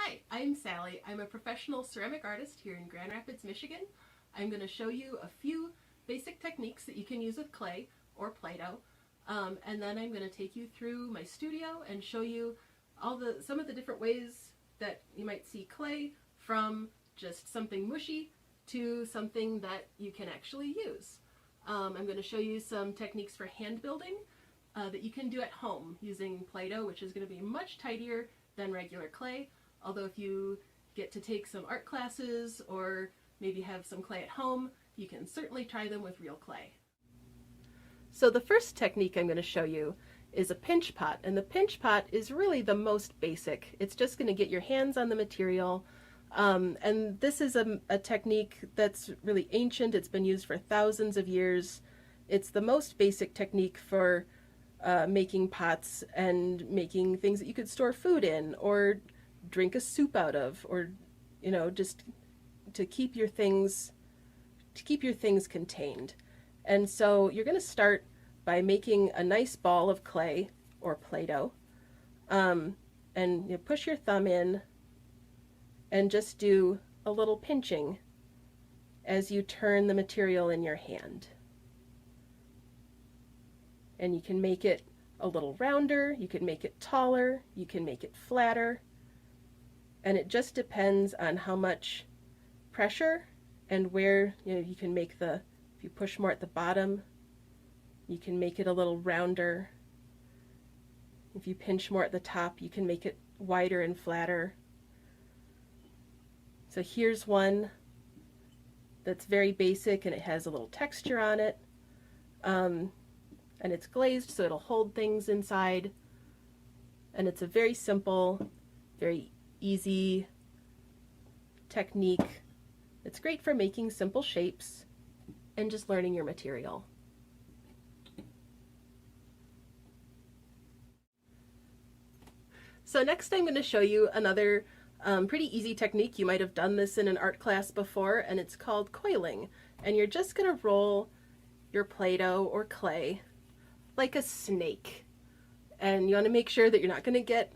Hi, I'm Sally. I'm a professional ceramic artist here in Grand Rapids, Michigan. I'm going to show you a few basic techniques that you can use with clay or Play-Doh, and then I'm going to take you through my studio and show you some of the different ways that you might see clay, from just something mushy to something that you can actually use. I'm going to show you some techniques for hand building that you can do at home using Play-Doh, which is going to be much tidier than regular clay. Although if you get to take some art classes or maybe have some clay at home, you can certainly try them with real clay. So the first technique I'm going to show you is a pinch pot, and the pinch pot is really the most basic. It's just going to get your hands on the material, and this is a technique that's really ancient. It's been used for thousands of years. It's the most basic technique for making pots and making things that you could store food in or drink a soup out of, or just to keep your things contained. And so you're going to start by making a nice ball of clay or Play-Doh, and you push your thumb in and just do a little pinching as you turn the material in your hand. And you can make it a little rounder, you can make it taller, you can make it flatter, and it just depends on how much pressure and where you can make if you push more at the bottom, you can make it a little rounder. If you pinch more at the top, you can make it wider and flatter. So here's one that's very basic, and it has a little texture on it, and it's glazed so it'll hold things inside, and it's a very simple, very easy technique. It's great for making simple shapes and just learning your material. So next I'm going to show you another pretty easy technique. You might have done this in an art class before, and it's called coiling. And you're just going to roll your Play-Doh or clay like a snake. And you want to make sure that you're not going to get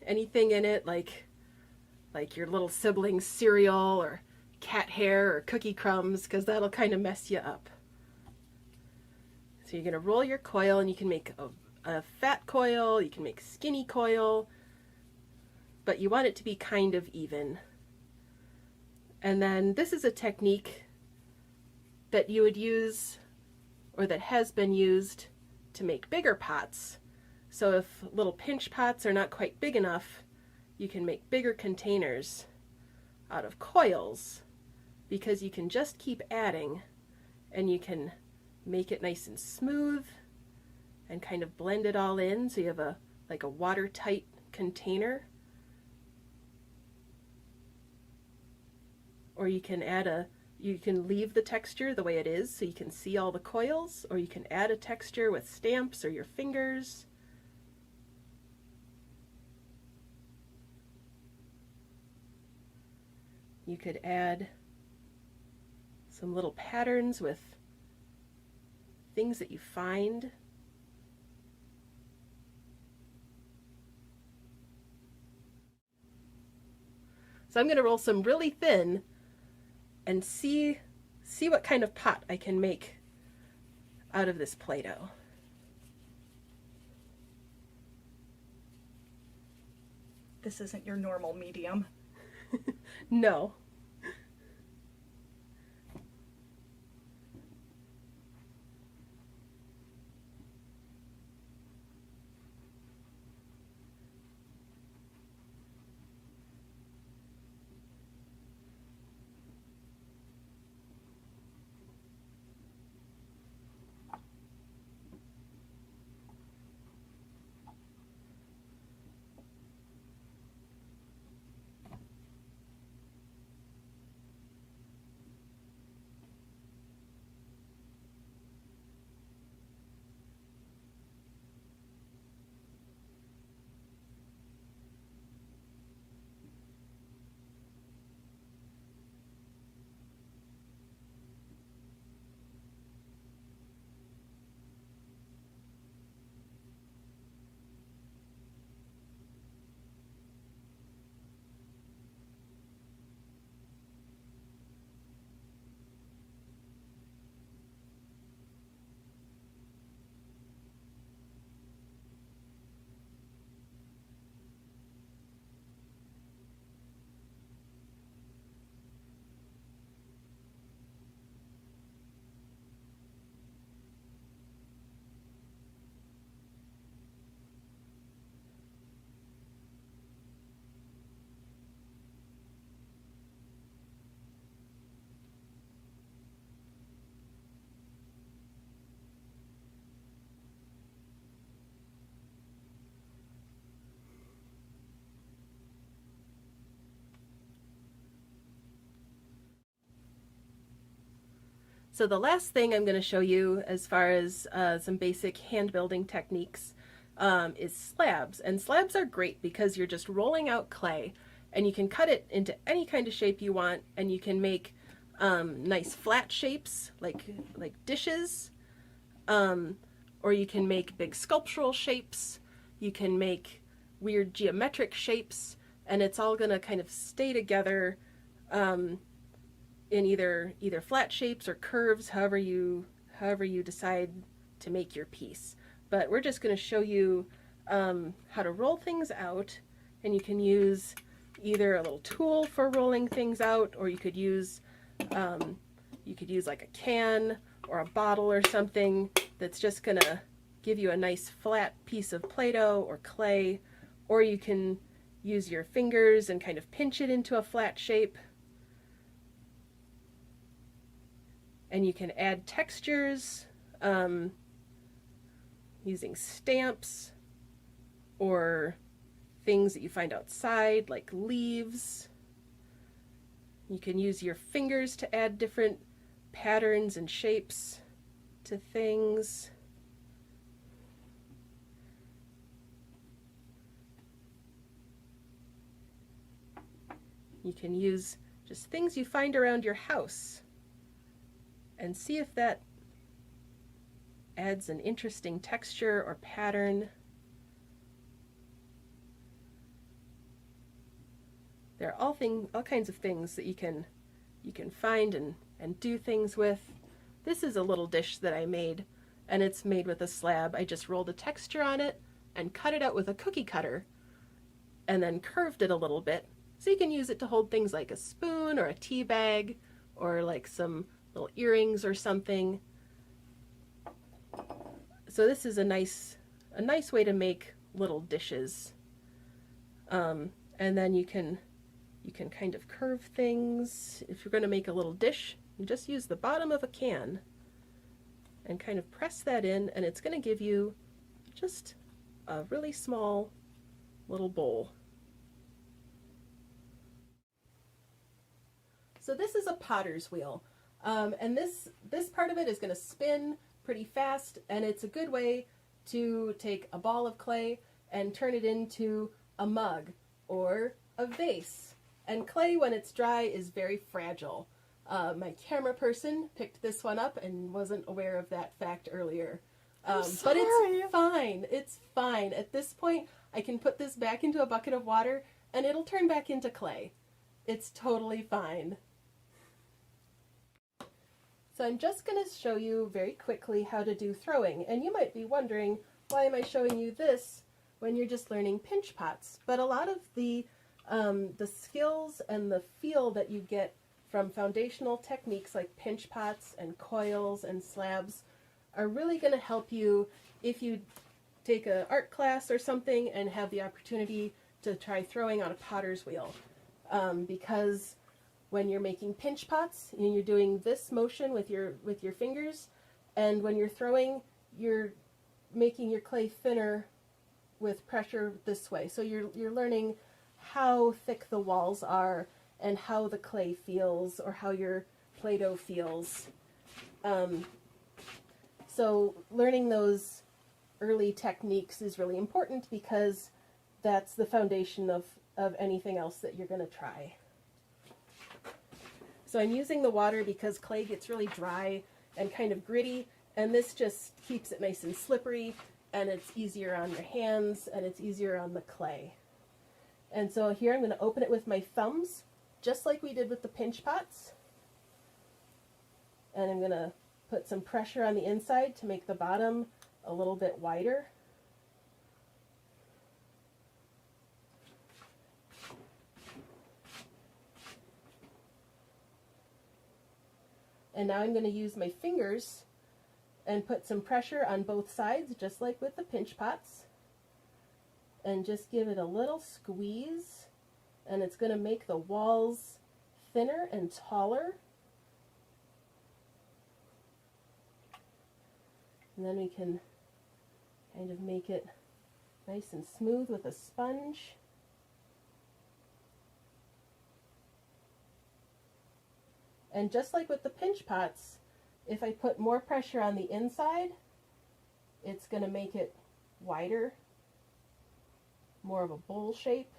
anything in it like your little sibling's cereal or cat hair or cookie crumbs, because that'll kind of mess you up. So you're going to roll your coil, and you can make a fat coil, you can make skinny coil, but you want it to be kind of even. And then this is a technique that you would use, or that has been used, to make bigger pots. So if little pinch pots are not quite big enough, you can make bigger containers out of coils, because you can just keep adding, and you can make it nice and smooth and kind of blend it all in, so you have like a watertight container. Or you can leave the texture the way it is so you can see all the coils, or you can add a texture with stamps or your fingers. You could add some little patterns with things that you find. So I'm going to roll some really thin and see what kind of pot I can make out of this Play-Doh. This isn't your normal medium. No. So the last thing I'm going to show you as far as some basic hand building techniques is slabs. And slabs are great because you're just rolling out clay and you can cut it into any kind of shape you want, and you can make nice flat shapes like dishes, or you can make big sculptural shapes. You can make weird geometric shapes, and it's all going to kind of stay together in either flat shapes or curves, however you decide to make your piece. But we're just going to show you how to roll things out, and you can use either a little tool for rolling things out, or you could use like a can or a bottle or something that's just going to give you a nice flat piece of Play-Doh or clay, or you can use your fingers and kind of pinch it into a flat shape. And you can add textures using stamps or things that you find outside like leaves. You can use your fingers to add different patterns and shapes to things. You can use just things you find around your house and see if that adds an interesting texture or pattern. There are all kinds of things that you can find and do things with. This is a little dish that I made, and it's made with a slab. I just rolled a texture on it and cut it out with a cookie cutter and then curved it a little bit. So you can use it to hold things like a spoon or a tea bag or like some little earrings or something. So this is a nice way to make little dishes. And then you can kind of curve things. If you're going to make a little dish, you just use the bottom of a can and kind of press that in, and it's going to give you just a really small little bowl. So this is a potter's wheel, and this part of it is going to spin pretty fast, and it's a good way to take a ball of clay and turn it into a mug or a vase. And clay, when it's dry, is very fragile. My camera person picked this one up and wasn't aware of that fact earlier. But it's fine. It's fine. At this point, I can put this back into a bucket of water and it'll turn back into clay. It's totally fine. So I'm just going to show you very quickly how to do throwing. And you might be wondering, why am I showing you this when you're just learning pinch pots? But a lot of the skills and the feel that you get from foundational techniques like pinch pots and coils and slabs are really going to help you if you take an art class or something and have the opportunity to try throwing on a potter's wheel. Because when you're making pinch pots and you're doing this motion with your fingers, and when you're throwing, you're making your clay thinner with pressure this way. So you're learning how thick the walls are and how the clay feels or how your Play-Doh feels. So learning those early techniques is really important because that's the foundation of anything else that you're going to try. So I'm using the water because clay gets really dry and kind of gritty, and this just keeps it nice and slippery, and it's easier on your hands and it's easier on the clay. And so here I'm going to open it with my thumbs, just like we did with the pinch pots. And I'm going to put some pressure on the inside to make the bottom a little bit wider. And now I'm going to use my fingers and put some pressure on both sides, just like with the pinch pots. And just give it a little squeeze, and it's going to make the walls thinner and taller. And then we can kind of make it nice and smooth with a sponge. And just like with the pinch pots, if I put more pressure on the inside, it's going to make it wider, more of a bowl shape.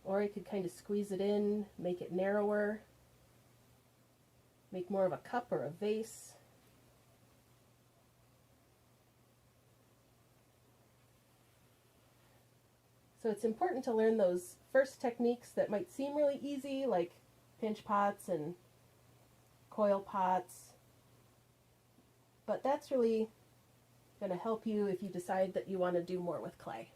Or I could kind of squeeze it in, make it narrower, make more of a cup or a vase. So it's important to learn those first techniques that might seem really easy, like pinch pots and coil pots. But that's really going to help you if you decide that you want to do more with clay.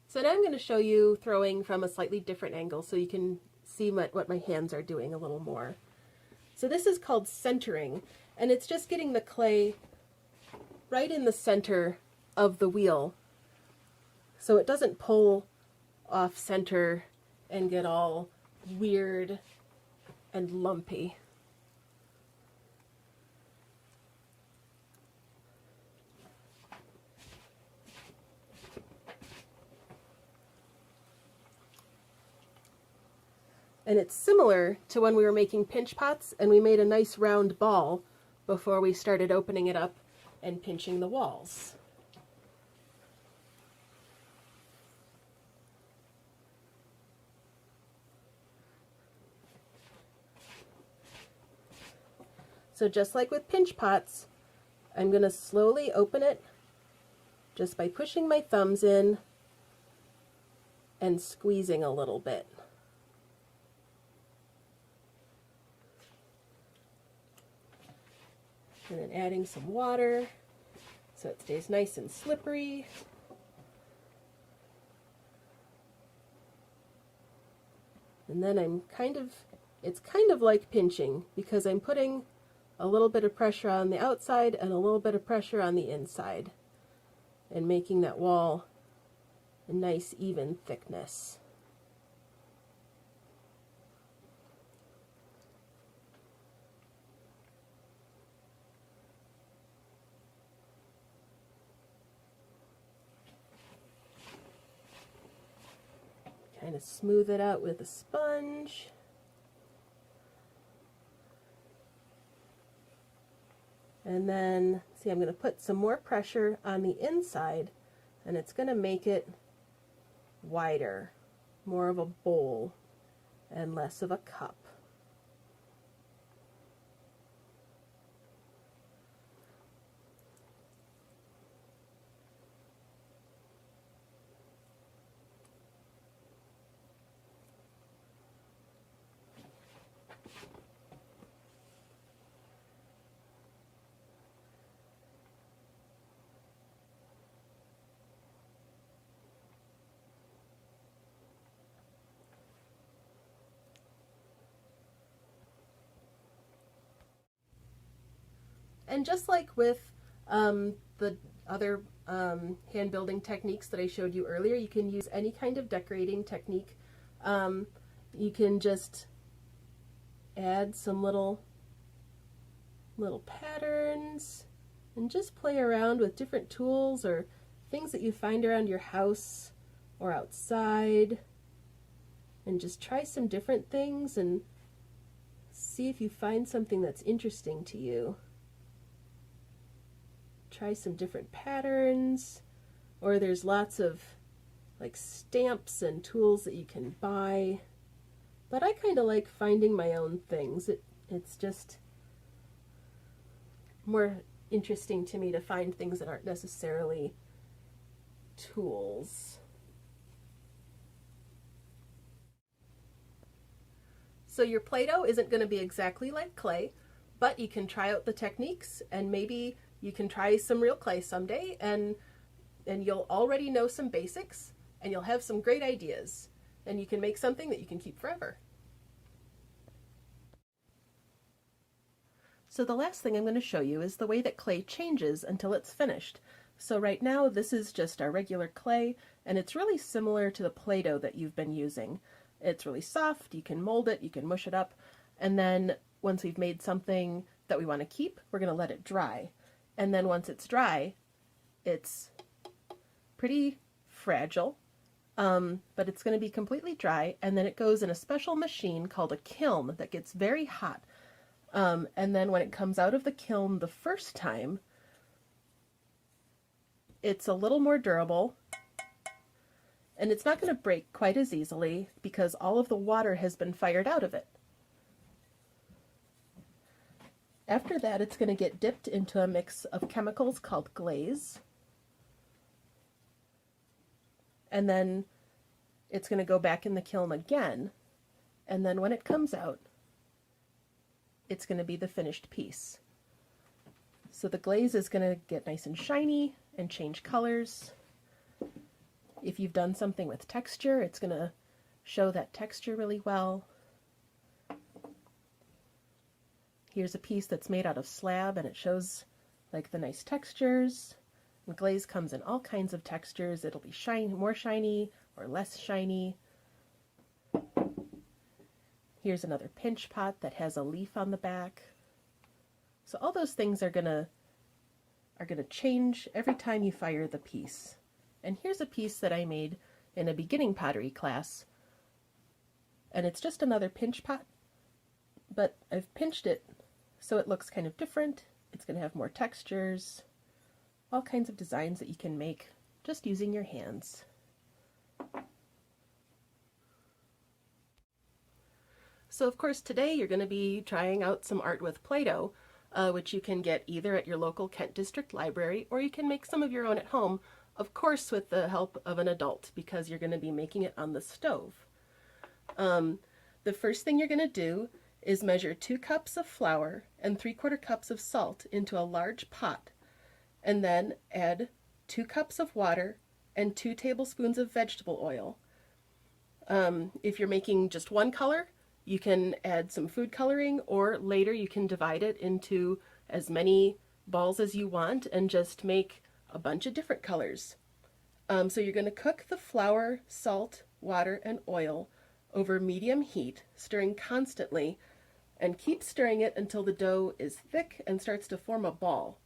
So now I'm going to show you throwing from a slightly different angle so you can see what my hands are doing a little more. So this is called centering, and it's just getting the clay right in the center of the wheel so it doesn't pull off center and get all weird and lumpy. And it's similar to when we were making pinch pots and we made a nice round ball before we started opening it up and pinching the walls. So just like with pinch pots, I'm going to slowly open it just by pushing my thumbs in and squeezing a little bit. And then adding some water so it stays nice and slippery. And then it's kind of like pinching because I'm putting a little bit of pressure on the outside and a little bit of pressure on the inside and making that wall a nice even thickness. Kind of smooth it out with a sponge. And then, see, I'm going to put some more pressure on the inside, and it's going to make it wider, more of a bowl, and less of a cup. And just like with the other hand building techniques that I showed you earlier, you can use any kind of decorating technique. You can just add some little patterns and just play around with different tools or things that you find around your house or outside, and just try some different things and see if you find something that's interesting to you. Try some different patterns, or there's lots of like stamps and tools that you can buy. But I kind of like finding my own things. It's just more interesting to me to find things that aren't necessarily tools. So your Play-Doh isn't going to be exactly like clay, but you can try out the techniques, and maybe you can try some real clay someday, and you'll already know some basics, and you'll have some great ideas, and you can make something that you can keep forever. So the last thing I'm going to show you is the way that clay changes until it's finished. So right now this is just our regular clay, and it's really similar to the Play-Doh that you've been using. It's really soft, you can mold it, you can mush it up, and then once we've made something that we want to keep, we're going to let it dry. And then once it's dry, it's pretty fragile, but it's going to be completely dry, and then it goes in a special machine called a kiln that gets very hot. And then when it comes out of the kiln the first time, it's a little more durable, and it's not going to break quite as easily because all of the water has been fired out of it. After that, it's going to get dipped into a mix of chemicals called glaze. And then it's going to go back in the kiln again. And then when it comes out, it's going to be the finished piece. So the glaze is going to get nice and shiny and change colors. If you've done something with texture, it's going to show that texture really well. Here's a piece that's made out of slab, and it shows like the nice textures. And glaze comes in all kinds of textures. It'll be shiny, more shiny or less shiny. Here's another pinch pot that has a leaf on the back. So all those things are gonna change every time you fire the piece. And here's a piece that I made in a beginning pottery class. And it's just another pinch pot, but I've pinched it so it looks kind of different. It's going to have more textures, all kinds of designs that you can make just using your hands. So of course today you're going to be trying out some art with Play-Doh, which you can get either at your local Kent District Library, or you can make some of your own at home, of course with the help of an adult, because you're going to be making it on the stove. The first thing you're going to do is measure 2 cups of flour and 3/4 cups of salt into a large pot, and then add 2 cups of water and 2 tablespoons of vegetable oil. If you're making just one color, you can add some food coloring, or later you can divide it into as many balls as you want and just make a bunch of different colors. So you're going to cook the flour, salt, water, and oil over medium heat, stirring constantly, and keep stirring it until the dough is thick and starts to form a ball.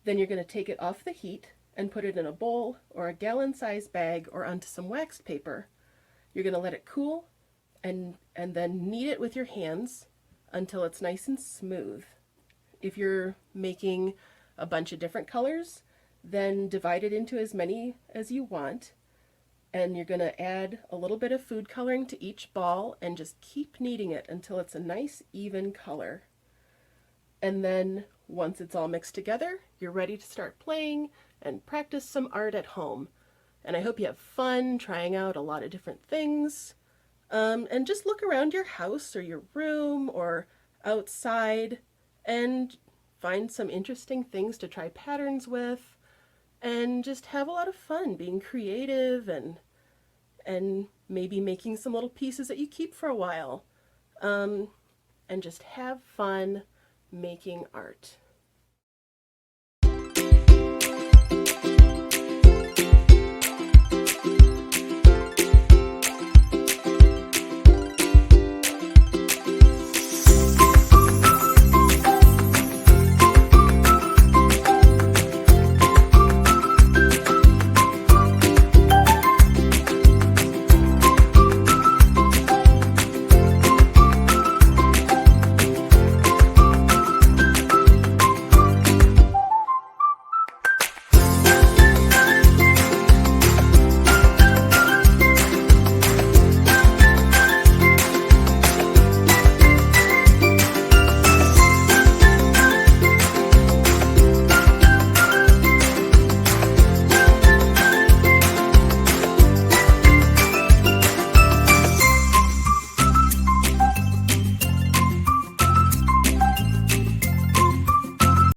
Then you're going to take it off the heat and put it in a bowl or a gallon-sized bag or onto some waxed paper. You're going to let it cool and then knead it with your hands until it's nice and smooth. If you're making a bunch of different colors, then divide it into as many as you want. And you're going to add a little bit of food coloring to each ball and just keep kneading it until it's a nice even color. And then once it's all mixed together, you're ready to start playing and practice some art at home. And I hope you have fun trying out a lot of different things. And just look around your house or your room or outside and find some interesting things to try patterns with, and just have a lot of fun being creative and maybe making some little pieces that you keep for a while, and just have fun making art.